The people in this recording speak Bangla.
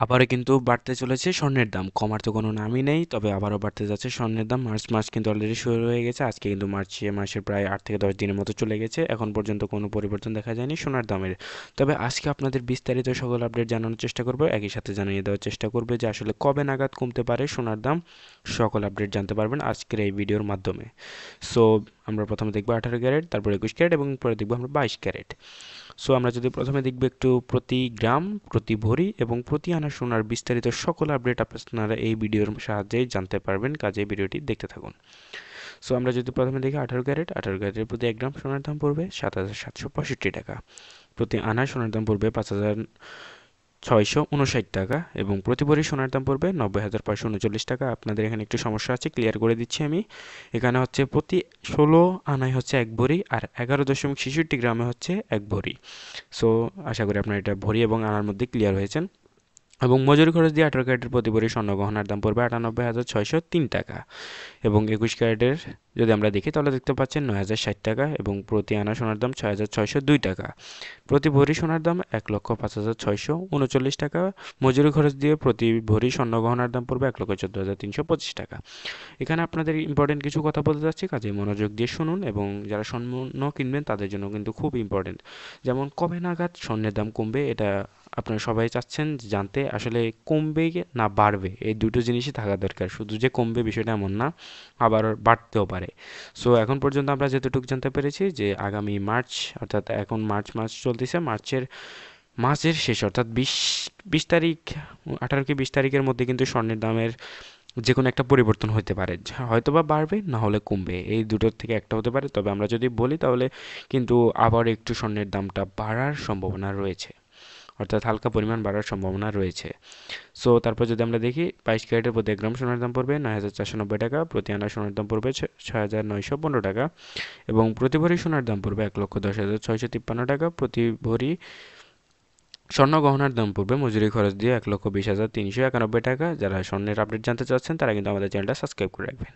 আবারও কিন্তু বাড়তে চলেছে স্বর্ণের দাম, কমার তো কোনো নামই নেই, তবে আবারও বাড়তে যাচ্ছে স্বর্ণের দাম। মার্চ মাস কিন্তু অলরেডি শুরু হয়ে গেছে, আজকে কিন্তু মাসের প্রায় 8 থেকে 10 দিনের মতো চলে গেছে, এখন পর্যন্ত কোনো পরিবর্তন দেখা যায়নি সোনার দামের। তবে আজকে আপনাদের বিস্তারিত সকল আপডেট জানানোর চেষ্টা করব, একই সাথে জানিয়ে দেওয়ার চেষ্টা করবে যে আসলে কবে নাগাদ কমতে পারে সোনার দাম। সকল আপডেট জানতে পারবেন আজকের এই ভিডিওর মাধ্যমে। সো আমরা প্রথমে দেখবো 18 ক্যারেট, তারপর 21 ক্যারেট এবং পরে দেখবো আমরা 22 ক্যারেট। সো আমরা যদি প্রথমে দেখব একটু প্রতি গ্রাম, প্রতি ভরি এবং প্রতি আনা সোনার বিস্তারিত সকল আপডেট আপনারা এই ভিডিওর সাহায্যেই জানতে পারবেন, কাজে ভিডিওটি দেখতে থাকুন। সো আমরা যদি প্রথমে দেখি 18 ক্যারেট, 18 ক্যারেটের প্রতি 1 গ্রাম সোনার দাম পড়বে 7,765 টাকা। প্রতি আনা সোনার দাম পড়বে 5,659 টাকা এবং প্রতি ভরি সোনার দাম পড়বে 90,539 টাকা। আপনাদের এখানে একটু সমস্যা আছে, ক্লিয়ার করে দিচ্ছি আমি। এখানে হচ্ছে প্রতি 16 আনায় হচ্ছে 1 ভরি, আর 11.66 গ্রামে হচ্ছে 1 ভরি। সো আশা করি আপনারা এটা ভরি এবং আনার মধ্যে ক্লিয়ার হয়েছেন। এবং মজুরি খরচ দিয়ে 18 ক্যারেটের প্রতি ভরি স্বর্ণ গহনার দাম পড়বে 98,603 টাকা। এবং 21 ক্যারেটের যদি আমরা দেখি তাহলে দেখতে পাচ্ছেন 9,060 টাকা এবং প্রতি আনা সোনার দাম 6,602 টাকা। প্রতি ভরি সোনার দাম 1,05,639 টাকা। মজুরি খরচ দিয়ে প্রতি ভরি স্বর্ণ গহনার দাম পড়বে 1,14,325 টাকা। এখানে আপনাদের ইম্পর্টেন্ট কিছু কথা বলতে যাচ্ছি, কাজে মনোযোগ দিয়ে শুনুন, এবং যারা স্বর্ণ কিনবেন তাদের জন্য কিন্তু খুব ইম্পর্টেন্ট। যেমন কবে নাগাদ স্বর্ণের দাম কমবে, এটা আপনারা সবাই চাচ্ছেন জানতে। আসলে কমবে না বাড়বে, এই দুটো জিনিসই থাকা দরকার। শুধু যে কমবে বিষয়টা এমন না, আবার বাড়তেও পারে। সো এখন পর্যন্ত আমরা যতটুকু জানতে পেরেছি যে আগামী মার্চ, অর্থাৎ এখন মার্চ মাস চলতেছে, মাসের শেষ অর্থাৎ 20 তারিখ, 18 কি 20 তারিখের মধ্যে কিন্তু স্বর্ণের দামের যে কোনো একটা পরিবর্তন হতে পারে, হয়তো বা বাড়বে না হলে কমবে, এই দুটোর থেকে একটা হতে পারে। তবে আমরা যদি বলি তাহলে কিন্তু আবার একটু স্বর্ণের দামটা বাড়ার সম্ভাবনা রয়েছে, অর্থাৎ হালকা পরিমাণ বাড়ার সম্ভাবনা রয়েছে। সো তারপর যদি আমরা দেখি 22 ক্যারেটের প্রতি 1 গ্রাম সোনার দাম পড়বে 9,490 টাকা। প্রতি আনা সোনার দাম পড়বে 6,915 টাকা এবং প্রতি ভরি সোনার দাম পড়বে 1,10,653 টাকা। প্রতি ভরি স্বর্ণ গহনার দাম পড়বে মজুরি খরচ দিয়ে 1,20,391 টাকা। যারা স্বর্ণের আপডেট জানতে চাচ্ছেন তারা কিন্তু আমাদের চ্যানেলটা সাবস্ক্রাইব করে রাখবেন।